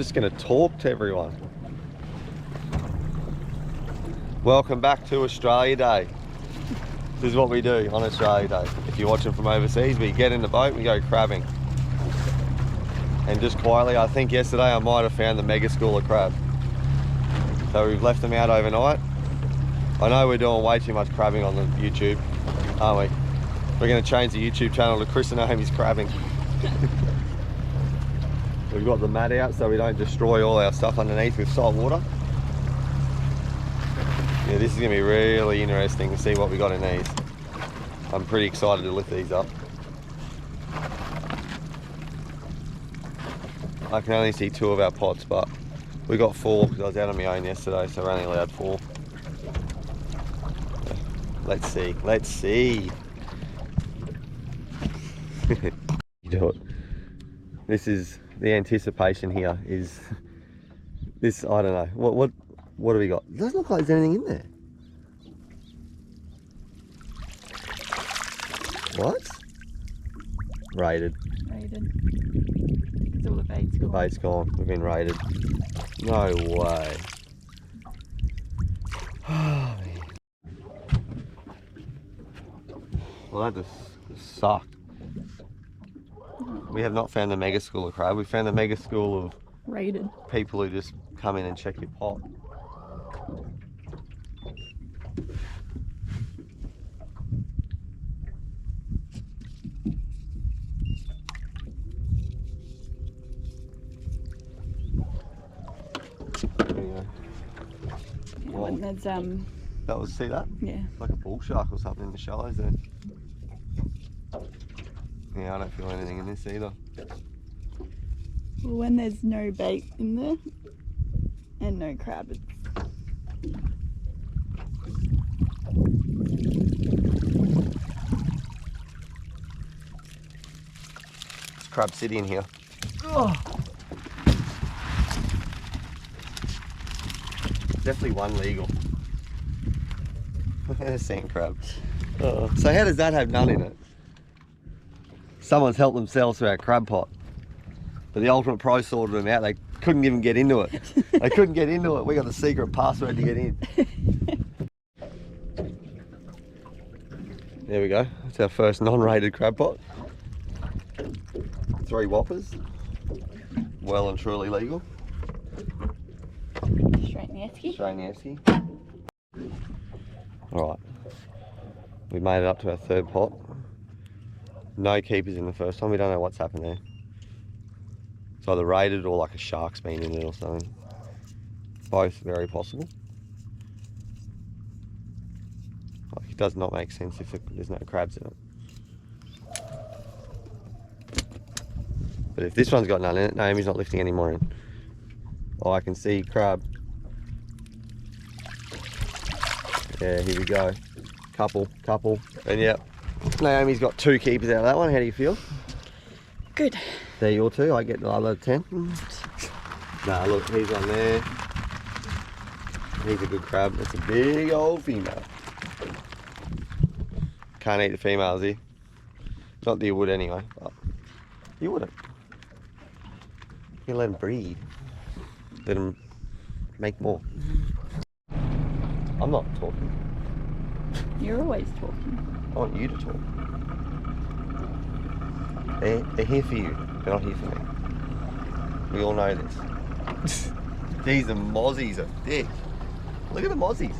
just going to talk to everyone. Welcome back to Australia Day. This is what we do on Australia Day. If you're watching from overseas, we get in the boat, we go crabbing. And just quietly, I think yesterday I might have found the mega school of crab. So we've left them out overnight. I know we're doing way too much crabbing on the YouTube, aren't we? We're going to change the YouTube channel to Chris and Amy's Crabbing. We've got the mat out so we don't destroy all our stuff underneath with salt water. Yeah, this is going to be really interesting to see what we got in these. I'm pretty excited to lift these up. I can only see 2 of our pots, but we got 4 because I was out on my own yesterday, so we're only allowed 4. Let's see, let's see. You do it. This is the anticipation here. Is this? I don't know. What have we got? It doesn't look like there's anything in there. What? Raided. Raided. It's all the bait's gone. The bait's gone. We've been raided. No way. Oh, man. Well, that just sucked. We have not found the mega school of crab. We found the mega school of raided people who just come in and check your pot. There you go. Yeah, when there's that was, see that? Yeah. Like a bull shark or something in the shallows there. Yeah, I don't feel anything in this either. Well, when there's no bait in there and no crab, it's... It's Crab City in here. Oh. Definitely one legal. Sand crab. Oh. So how does that have none in it? Someone's helped themselves to our crab pot. But the Ultimate Pro sorted them out. They couldn't even get into it. They couldn't get into it. We got the secret password to get in. There we go. That's our first non-rated crab pot. 3 whoppers. Well and truly legal. Straight in the esky. Straight in the esky. Alright. We've made it up to our 3rd pot. No keepers in the first one. We don't know what's happened there. It's either raided or like a shark's been in it or something. Both very possible. Like, it does not make sense if there's no crabs in it. But if this one's got none in it, Naomi's not lifting any more in. Oh, I can see crab. Yeah, here we go. Couple. And yeah, Naomi's got 2 keepers out of that one. How do you feel? Good. There your 2, I get the other 10. Nah, look, he's on there. He's a good crab. That's a big old female. Can't eat the females here. Not that you would anyway, but you wouldn't. You let them breed. Let them make more. I'm not talking. You're always talking. I want you to talk. They're here for you. They're not here for me. We all know this. These mozzies are thick. Look at the mozzies.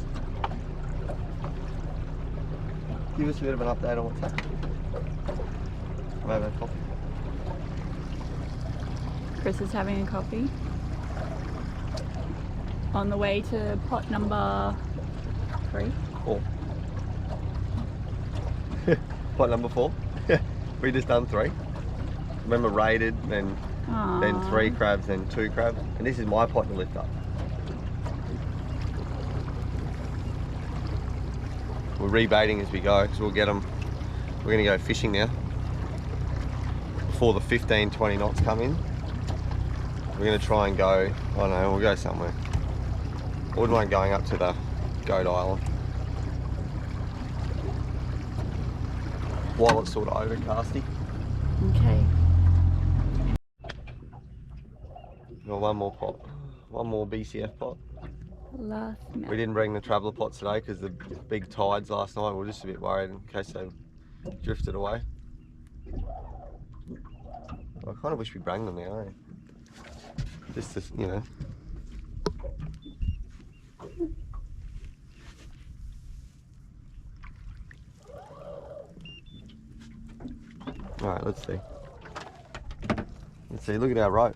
Give us a bit of an update on what's happening. I'm having a coffee. Chris is having a coffee. On the way to pot number 3. 4. Pot number 4. We just done 3. Remember raided, then 3 crabs, then 2 crabs. And this is my pot to lift up. We're rebaiting as we go, because we'll get them. We're going to go fishing now. Before the 15-20 knots come in. We're going to try and go, I don't know, we'll go somewhere. I wouldn't mind going up to the Goat Island. While it's sort of overcasty. Okay. Got one more pot. One more BCF pot. Last minute. We didn't bring the traveller pots today because the big tides last night. We were just a bit worried in case they drifted away. I kind of wish we bring them now, eh? Just to, you know. Alright, let's see. Let's see, look at our rope.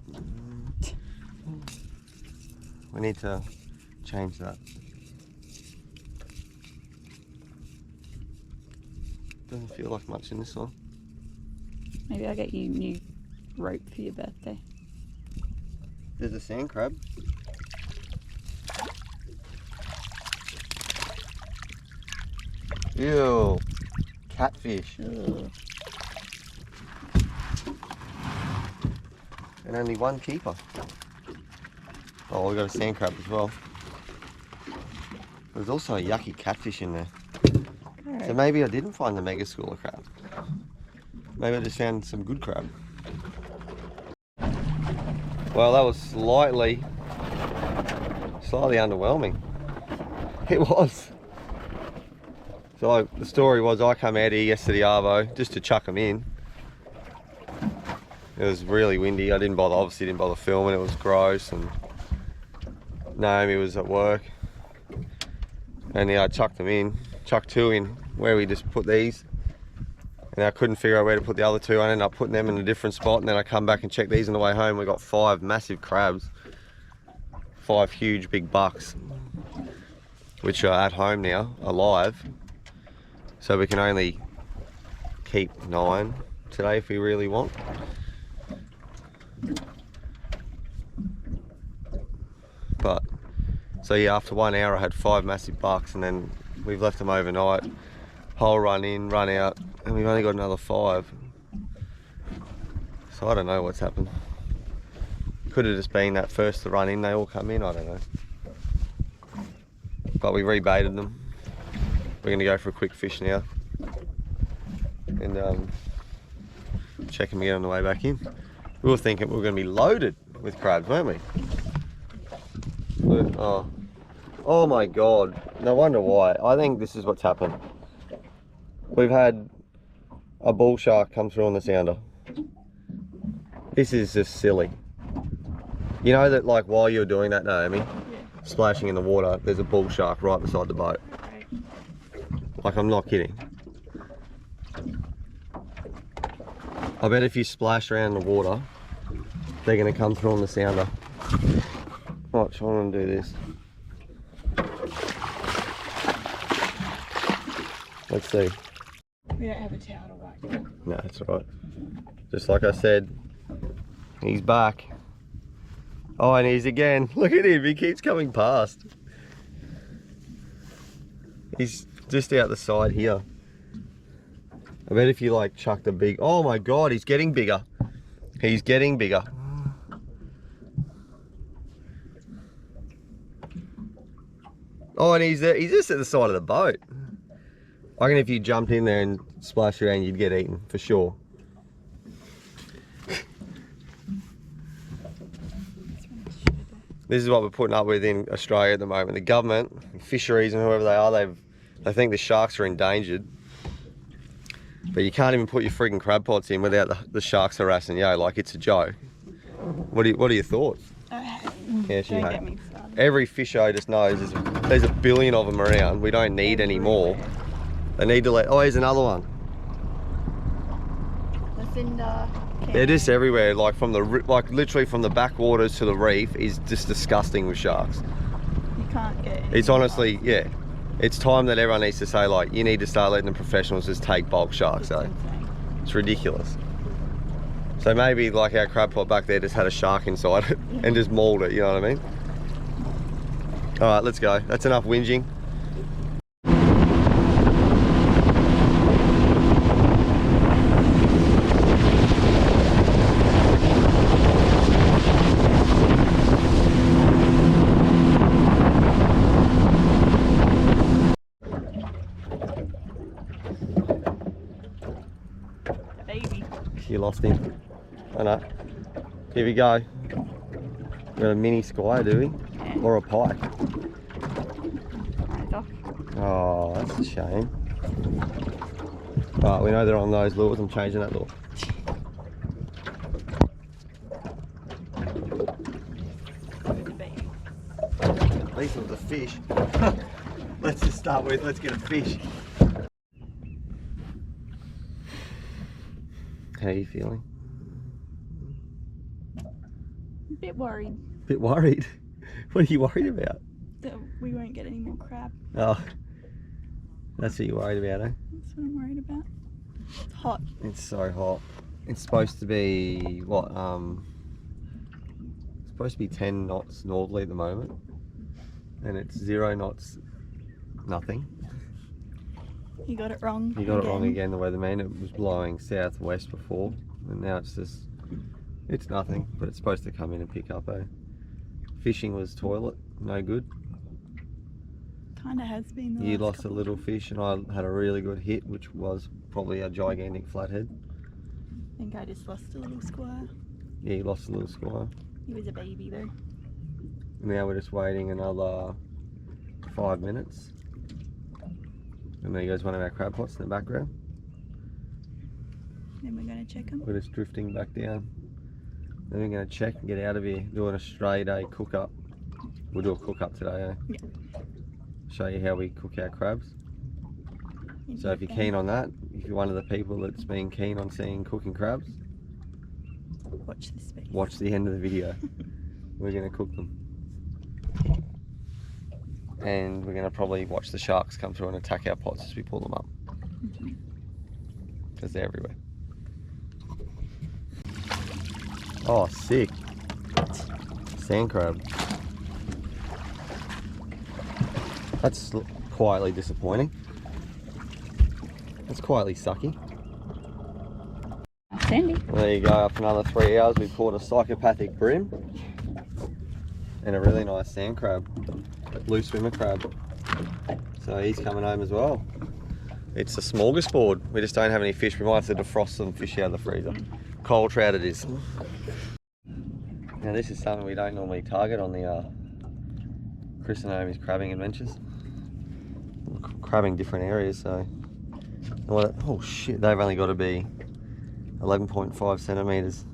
We need to change that. Doesn't feel like much in this one. Maybe I'll get you new rope for your birthday. There's a sand crab. Ew. Catfish. Ugh. And only one keeper. Oh, we got a sand crab as well. There's also a yucky catfish in there. Right. So maybe I didn't find the mega schooler crab. Maybe I just found some good crab. Well, that was slightly underwhelming. It was. So the story was I come out here yesterday arvo just to chuck them in. It was really windy. Obviously didn't bother filming. It was gross, and Naomi was at work. And yeah, I chucked them in, chucked two in where we just put these. And I couldn't figure out where to put the other two. I ended up putting them in a different spot, and then I come back and check these on the way home. We got 5 massive crabs, 5 huge big bucks, which are at home now, alive. So we can only keep 9 today if we really want. But so yeah, after 1 hour I had 5 massive bucks, and then we've left them overnight. Whole run in, run out, and we've only got another 5. So I don't know what's happened. Could have just been that first to run in, they all come in, I don't know. But we rebaited them. We're gonna go for a quick fish now. And check them again on the way back in. We were thinking we were gonna be loaded with crabs, weren't we? But, oh my God, no wonder why. I think this is what's happened. We've had a bull shark come through on the sounder. This is just silly. You know that, like, while you're doing that, Naomi, Yeah. splashing in the water, there's a bull shark right beside the boat. Right. Like, I'm not kidding. I bet if you splash around the water, they're gonna come through on the sounder. Right, try and do this. Let's see. We don't have a towel to wipe. No, it's alright. Just like I said, he's back. Oh, and he's again. Look at him, he keeps coming past. He's just out the side here. I bet if you like chucked a big, oh my God, he's getting bigger. He's getting bigger. Oh, and he's just at the side of the boat. I reckon if you jumped in there and splashed around, you'd get eaten, for sure. This is what we're putting up with in Australia at the moment. The government, fisheries and whoever they are, they think the sharks are endangered. But you can't even put your freaking crab pots in without the sharks harassing you, like it's a joke. What are your thoughts? Yeah, she Don't hates. get me started. Every fisho just knows there's a billion of them around. We don't need any more. They need to oh, here's another one. They're just everywhere, like literally from the backwaters to the reef is just disgusting with sharks. You can't get any It's honestly, yeah. It's time that everyone needs to say, like, you need to start letting the professionals just take bulk sharks, more. though. It's ridiculous. So maybe like our crab pot back there just had a shark inside it and just mauled it, you know what I mean? All right, let's go. That's enough whinging. Baby. You lost him. I know. Here we go. We got a mini squire, do we? Yeah. Or a pike? Eyes off. Oh, that's a shame. Right, we know they're on those lures. I'm changing that lure. At least it was a fish. Let's just start with, let's get a fish. How are you feeling? A bit worried Bit worried? What are you worried about? that we won't get any more crab. Oh, that's what you're worried about, eh? That's what I'm worried about. It's hot. It's so hot. It's supposed to be, what, it's supposed to be 10 knots northerly at the moment. And it's 0 knots, nothing. You got it wrong. You got it wrong again, the weatherman. It was blowing southwest before, and now it's just, it's nothing, but it's supposed to come in and pick up, eh? Fishing was toilet, no good. Kinda has been. You lost a little fish, and I had a really good hit, which was probably a gigantic flathead. I think I just lost a little squire. Yeah, you lost a little squire. He was a baby though. Now we're just waiting another 5 minutes. And there goes one of our crab pots in the background. Then we're going to check him. We're just drifting back down. Then we're going to check and get out of here. Do an Australia Day cook up. We'll do a cook up today, eh? Yeah. Show you how we cook our crabs. So if you're keen on that, if you're one of the people that's been keen on seeing cooking crabs, watch this space. watch the end of the video. We're going to cook them. And we're going to probably watch the sharks come through and attack our pots as we pull them up. Because they're everywhere. Oh, sick. Sand crab. That's quietly disappointing. That's quietly sucky. Sandy. There you go, after another 3 hours we caught a psychopathic brim and a really nice sand crab, blue swimmer crab. So he's coming home as well. It's a smorgasbord. We just don't have any fish. We might have to defrost some fish out of the freezer. Cold trout it is. Now this is something we don't normally target on the Chris and Naomi's crabbing adventures. We're crabbing different areas, so oh shit, they've only got to be 11.5 centimeters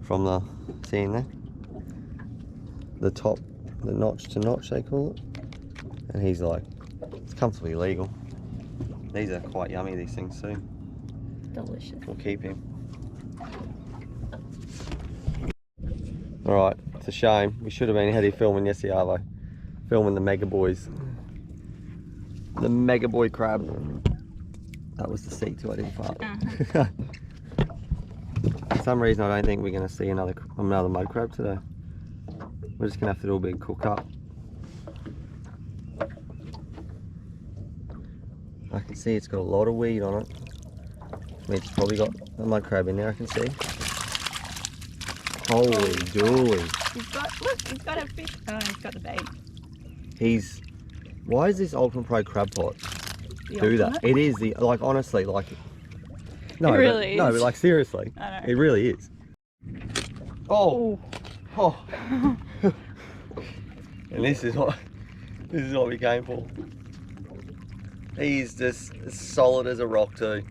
from the, seeing there, the top, the notch to notch they call it, and he's like, it's comfortably legal. These are quite yummy, these things too. Delicious. We'll keep him. Alright, it's a shame. We should have been out here filming yesterday, Arvo. Filming the mega boys. The mega boy crab. That was the seat too, I didn't fart. For some reason I don't think we're going to see another mud crab today. We're just going to have to do a big cook up. I can see it's got a lot of weed on it. It's probably got a mud crab in there, I can see. Holy dooly. Look, he's got a fish. Oh, he's got the bait. Why is this Ultimate Pro crab pot The do that? ultimate? It is the, like honestly, like, no, It really no, is. but like seriously, I know. it really is. Oh, oh. And this is what we came for. He's just as solid as a rock too.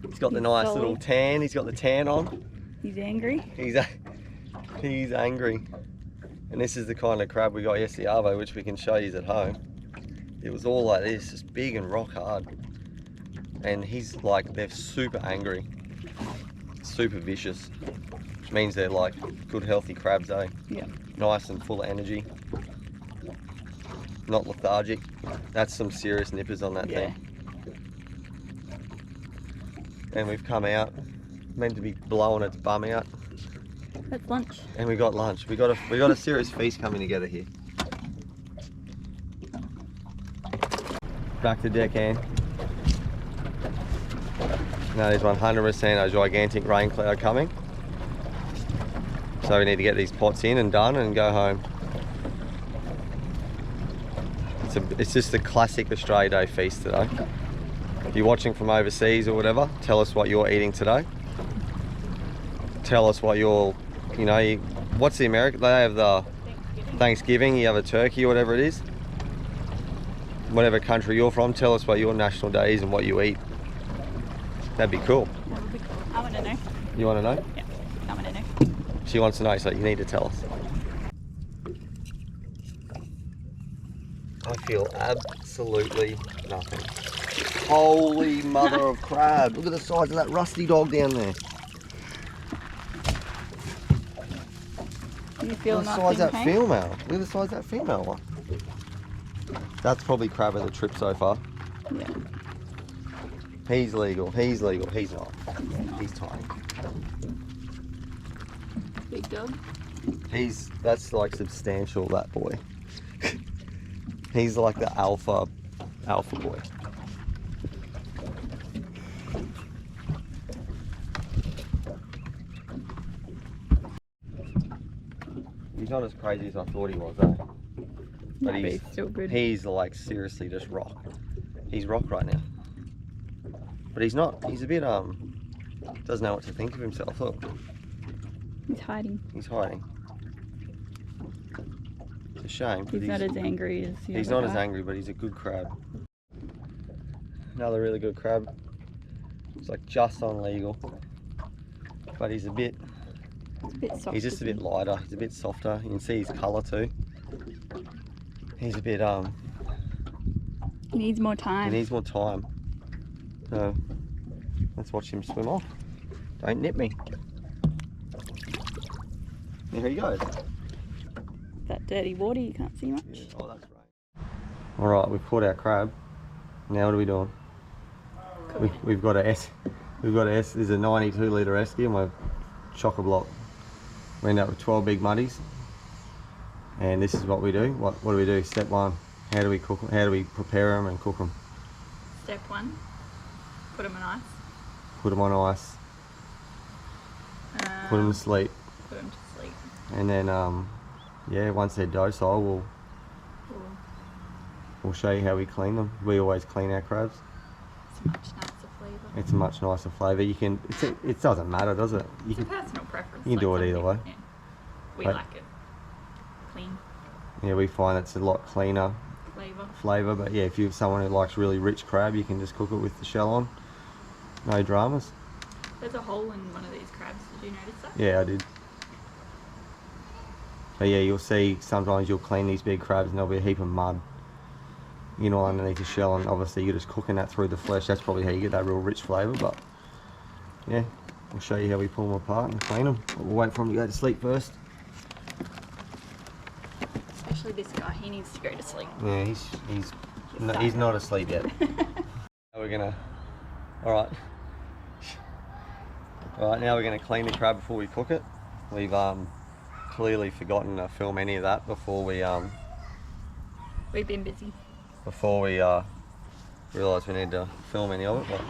He's got the nice solid. little tan. He's got the tan on. He's angry. He's angry. And this is the kind of crab we got yesterday, Arvo, which we can show you at home. It was all like this, just big and rock hard. And he's like, they're super angry, super vicious, which means they're like good healthy crabs, eh? Yeah. Nice and full of energy, not lethargic. That's some serious nippers on that thing. And we've come out, meant to be blowing its bum out. That's lunch. And we got lunch. We got a serious feast coming together here. Back to deckhand. Now there's 100% a gigantic rain cloud coming. So we need to get these pots in and done and go home. It's just a classic Australia Day feast today. If you're watching from overseas or whatever, tell us what you're eating today. Tell us what you're, you know, what's the American? They have the Thanksgiving, you have a turkey or whatever it is. Whatever country you're from, tell us what your national day is and what you eat. That'd be cool. That would be cool. I want to know. You want to know? Yeah, I want to know. She wants to know, so you need to tell us. I feel absolutely nothing. Holy mother of crab. Look at the size of that rusty dog down there. You feel Look at the nothing, size of that hey? female. Look at the size of that female one. That's probably crab of the trip so far. Yeah. He's legal, he's legal, he's not. He's tiny. Big dog. That's like substantial, that boy. He's like the alpha boy. He's not as crazy as I thought he was, eh? But He's still good. He's like seriously just rock. He's rock right now. But he's not, he's a bit, doesn't know what to think of himself. Look, He's hiding. he's hiding. It's a shame. He's not as angry as the He's other not as guy. angry, but he's a good crab. Another really good crab. It's like just on legal. But he's a bit, It's a bit soft. he's just a bit lighter. He's a bit softer. You can see his colour too. He's a bit, He needs more he time. needs more time. So, let's watch him swim off. Don't nip me. There he goes. That dirty water, you can't see much. Oh, that's right. Alright, we've caught our crab. Now what are we doing? We've got a S. We've got a S. There's a 92 litre esky and we're chock-a-block. We end up with 12 big muddies. And this is what we do. What do we do? Step one, how do we cook them? How do we prepare them and cook them? Step one, put them on ice. Put them on ice, put them to sleep. Put them to sleep. And then, yeah, once they're docile, Cool. we'll show you how we clean them. We always clean our crabs. It's a much nicer flavour. It's a much nicer flavour. You can, it doesn't matter, does it? You It's a can, personal preference. you can do it some either people- way. Yeah. We But- like it clean yeah, we find it's a lot cleaner flavour. flavour. But yeah, if you're someone who likes really rich crab, you can just cook it with the shell on. No dramas. There's a hole in one of these crabs. Did you notice that? Yeah, I did. But yeah, you'll see sometimes you'll clean these big crabs and there'll be a heap of mud, you know, underneath the shell, and obviously you're just cooking that through the flesh. That's probably how you get that real rich flavour. But yeah, we'll show you how we pull them apart and clean them. But we'll wait for them to go to sleep first. Especially this guy. He needs to go to sleep. Yeah, he's not asleep yet. We're gonna, all right, now we're gonna clean the crab before we cook it. We've clearly forgotten to film any of that before we We've been busy. realised we need to film any of it. But,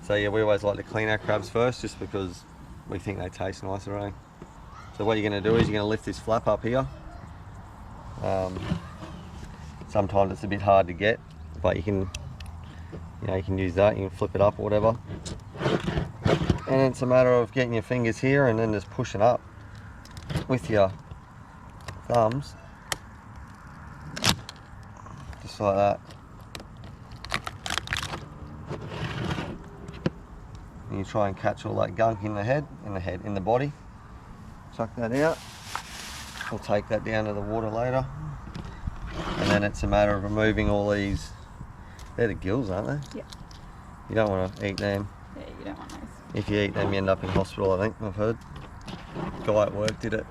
so yeah, we always like to clean our crabs first, just because we think they taste nicer, eh? So what you're gonna do is you're gonna lift this flap up here. Sometimes it's a bit hard to get, but you can use that. You can flip it up or whatever, and it's a matter of getting your fingers here and then just pushing up with your thumbs, just like that. And you try and catch all that gunk in the body. Chuck that out. We'll take that down to the water later. And then it's a matter of removing all these. They're the gills, aren't they? Yeah. You don't want to eat them. Yeah, you don't want those. If you eat them, you end up in hospital, I think, I've heard. Guy at work did it.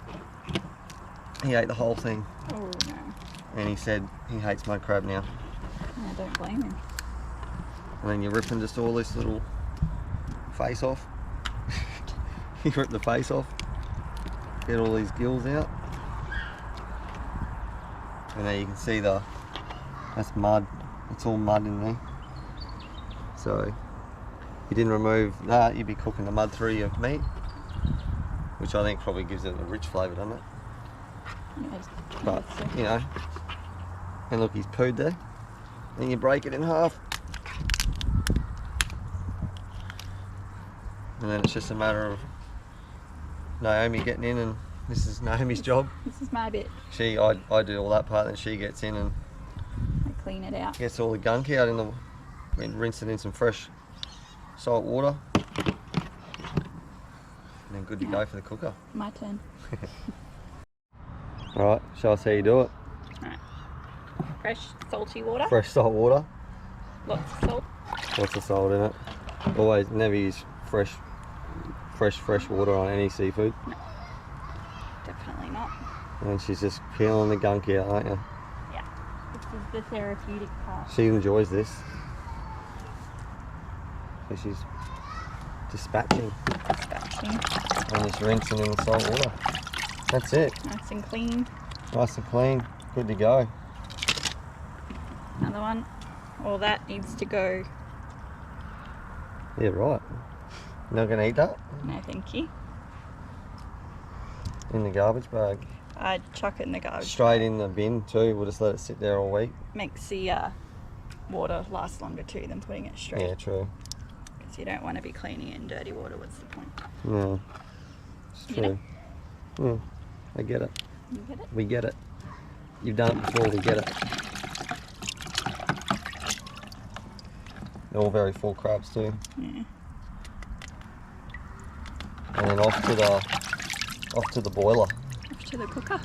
He ate the whole thing. Oh no. And he said he hates mudcrab now. I don't blame him. And then you're ripping just all this little face off. You rip the face off. Get all these gills out. And there you can see that's mud. It's all mud in there. So if you didn't remove that, you'd be cooking the mud through your meat, which I think probably gives it a rich flavour, doesn't it? Yeah, But, you know, and look, he's pooed there. Then you break it in half. And then it's just a matter of Naomi getting in and This is Naomi's job. This is my bit. I do all that part, then she gets in and I clean it out. gets all the gunk out in the, and rinse it in some fresh salt water. And then good to go for the cooker. My turn. Alright, show us how you do it. Alright. Fresh salty water. Fresh salt water. Lots of salt. Lots of salt in it. Always never use fresh water on any seafood. No. Definitely not. And she's just peeling the gunk out, aren't you? Yeah. This is the therapeutic part. She enjoys this. So she's dispatching and just rinsing in the salt water. That's it. Nice and clean. Nice and clean. Good to go. Another one. All that needs to go. Yeah, right. Not going to eat that? No, thank you. In the garbage bag. I'd chuck it in the garbage. Straight in the bin too. We'll just let it sit there all week. Makes the water last longer too than putting it straight. Yeah, true. Because you don't want to be cleaning it in dirty water. What's the point? No, it's true. Yeah, I get it. You get it? We get it. You've done it before, we get it. They're all very full crabs too. Yeah. And then off to the boiler. Off to the cooker.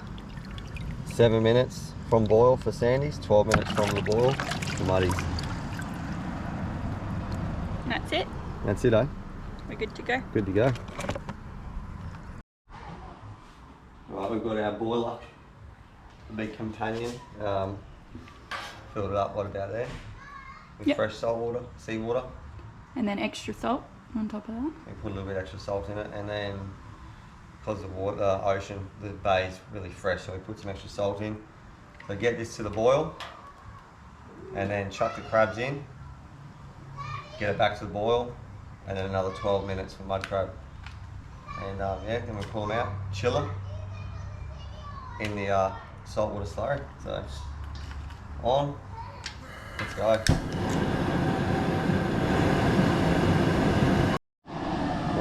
7 minutes from boil for Sandy's, 12 minutes from the boil for Muddy's. And that's it. That's it, eh? We're good to go. Good to go. Right, we've got our boiler, the big companion. Filled it up, what about there? With fresh salt water, seawater. And then extra salt on top of that. We put a little bit extra salt in it, and then because the ocean, the bay is really fresh, so we put some extra salt in. So get this to the boil, and then chuck the crabs in, get it back to the boil, and then another 12 minutes for mudcrab. And yeah, then we pull them out, chill them in the saltwater slurry. So on, let's go.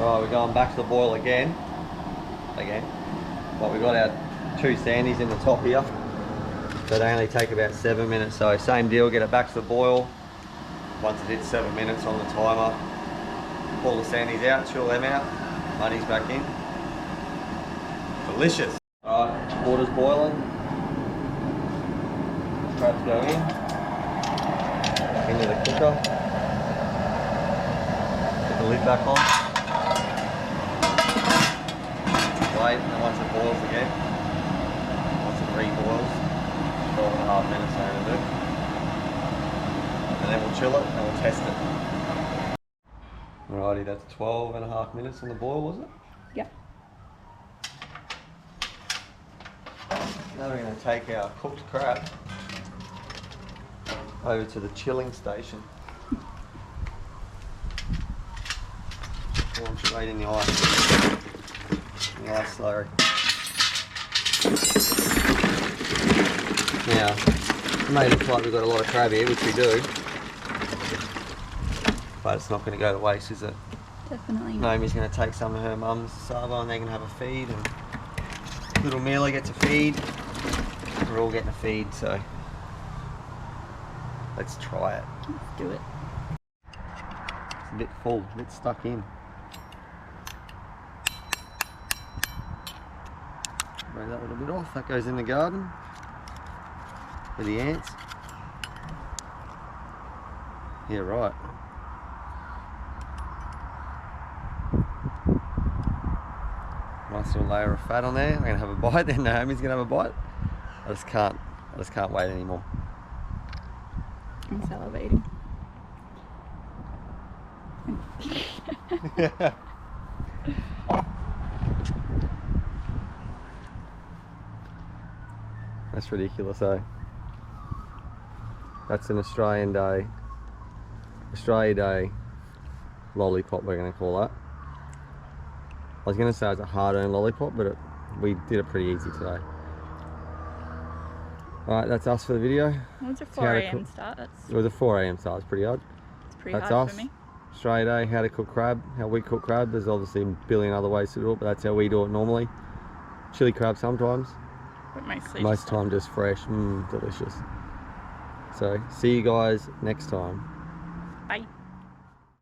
Right, we're going back to the boil again. But we've got our 2 sandies in the top here. So they only take about 7 minutes. So same deal, get it back to the boil. Once it hits 7 minutes on the timer, pull the sandies out, chill them out, Muddy's back in. Delicious. Alright, water's boiling. Crabs go in. Into the cooker. Put the lid back on. Wait, and then once it boils again, once it reboils, 12.5 minutes I'm going to do. And then we'll chill it and we'll test it. Alrighty, that's 12.5 minutes on the boil, was it? Yep. Now we're going to take our cooked crab over to the chilling station. Launch it right in the ice. Nice slurry. Now, it may look like we've got a lot of crab here, which we do, but it's not going to go to waste, is it? Definitely not. Naomi's going to take some of her mum's sabo and they're going to have a feed, and little Mila gets a feed. We're all getting a feed, so let's try it. Let's do it. It's a bit full, a bit stuck in. Break that little bit off, that goes in the garden for the ants. Yeah, right. Nice little layer of fat on there. I'm gonna have a bite, then Naomi's gonna have a bite. I just can't wait anymore. I'm salivating. That's ridiculous, eh? That's an Australia Day lollipop, we're going to call that. I was going to say it's a hard-earned lollipop, but we did it pretty easy today. Alright, that's us for the video. It was a 4 AM start. It was a 4 AM start, it's pretty hard. It's pretty That's hard us. for me. Australia Day, how to cook crab, how we cook crab. There's obviously a billion other ways to do it, but that's how we do it normally. Chili crab sometimes. But mostly Most time just fresh. Delicious. So see you guys next time.